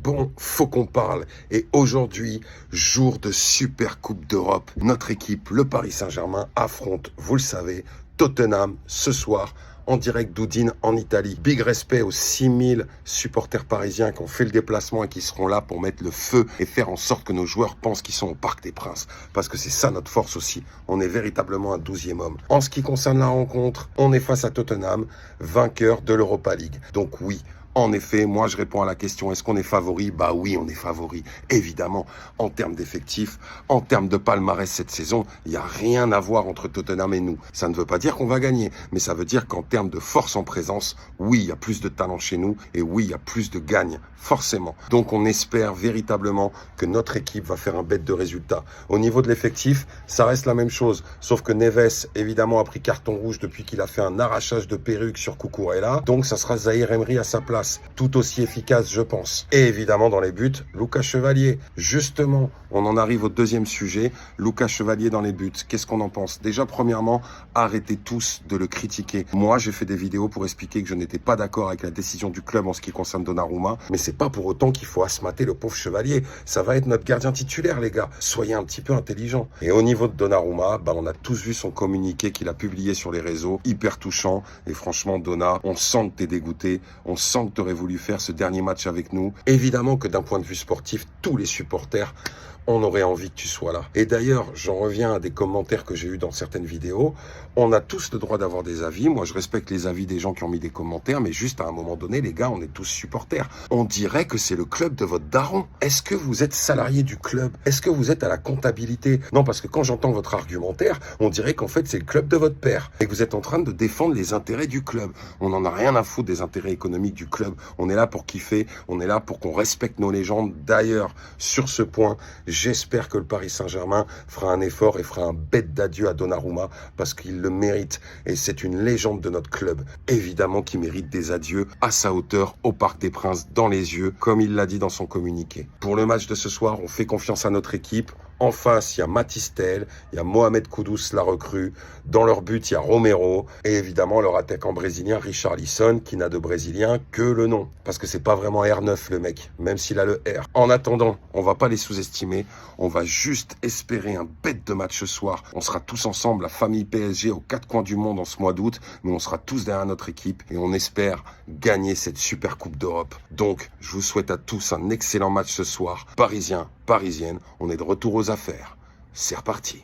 bon, faut qu'on parle. Et aujourd'hui, jour de Super Coupe d'Europe, notre équipe, le Paris Saint-Germain, affronte, vous le savez, Tottenham ce soir en direct d'Udine en Italie. Big respect aux 6000 supporters parisiens qui ont fait le déplacement et qui seront là pour mettre le feu et faire en sorte que nos joueurs pensent qu'ils sont au Parc des Princes. Parce que c'est ça notre force aussi. On est véritablement un 12e homme. En ce qui concerne la rencontre, on est face à Tottenham, vainqueur de l'Europa League. Donc oui, en effet, moi je réponds à la question, est-ce qu'on est favori? Bah oui, on est favori, évidemment. En termes d'effectifs, en termes de palmarès cette saison, il n'y a rien à voir entre Tottenham et nous. Ça ne veut pas dire qu'on va gagner, mais ça veut dire qu'en termes de force en présence, oui, il y a plus de talent chez nous, et oui, il y a plus de gagne, forcément. Donc on espère véritablement que notre équipe va faire un bête de résultats. Au niveau de l'effectif, ça reste la même chose, sauf que Neves, évidemment, a pris carton rouge depuis qu'il a fait un arrachage de perruque sur Cucurella, donc ça sera Zahir Emery à sa place. Tout aussi efficace, je pense. Et évidemment, dans les buts, Lucas Chevalier. Justement, on en arrive au deuxième sujet. Lucas Chevalier dans les buts. Qu'est-ce qu'on en pense? Déjà, premièrement, arrêtez tous de le critiquer. Moi, j'ai fait des vidéos pour expliquer que je n'étais pas d'accord avec la décision du club en ce qui concerne Donnarumma. Mais c'est pas pour autant qu'il faut asmater le pauvre Chevalier. Ça va être notre gardien titulaire, les gars. Soyez un petit peu intelligents. Et au niveau de Donnarumma, on a tous vu son communiqué qu'il a publié sur les réseaux. Hyper touchant. Et franchement, Donna, on sent que t'es dégoûté. On sent que t'aurais voulu faire ce dernier match avec nous. Évidemment que d'un point de vue sportif, tous les supporters, on aurait envie que tu sois là. Et d'ailleurs, j'en reviens à des commentaires que j'ai eus dans certaines vidéos. On a tous le droit d'avoir des avis. Moi, je respecte les avis des gens qui ont mis des commentaires, mais juste à un moment donné, les gars, on est tous supporters. On dirait que c'est le club de votre daron. Est-ce que vous êtes salarié du club? Est-ce que vous êtes à la comptabilité? Non, parce que quand j'entends votre argumentaire, on dirait qu'en fait, c'est le club de votre père. Et que vous êtes en train de défendre les intérêts du club. On n'en a rien à foutre des intérêts économiques du club. On est là pour kiffer. On est là pour qu'on respecte nos légendes. D'ailleurs, sur ce point, j'espère que le Paris Saint-Germain fera un effort et fera un bête d'adieu à Donnarumma parce qu'il le mérite et c'est une légende de notre club. Évidemment qu'il mérite des adieux à sa hauteur au Parc des Princes dans les yeux comme il l'a dit dans son communiqué. Pour le match de ce soir, on fait confiance à notre équipe. En face, il y a Mathys Tel, il y a Mohamed Kudus, la recrue. Dans leur but, il y a Romero. Et évidemment, leur attaquant brésilien, Richarlison, qui n'a de brésilien que le nom. Parce que c'est pas vraiment R9, le mec, même s'il a le R. En attendant, on va pas les sous-estimer. On va juste espérer un bête de match ce soir. On sera tous ensemble, la famille PSG, aux quatre coins du monde en ce mois d'août. Mais on sera tous derrière notre équipe. Et on espère gagner cette super coupe d'Europe. Donc, je vous souhaite à tous un excellent match ce soir. Parisiens, Parisiennes, on est de retour aux affaires. C'est reparti.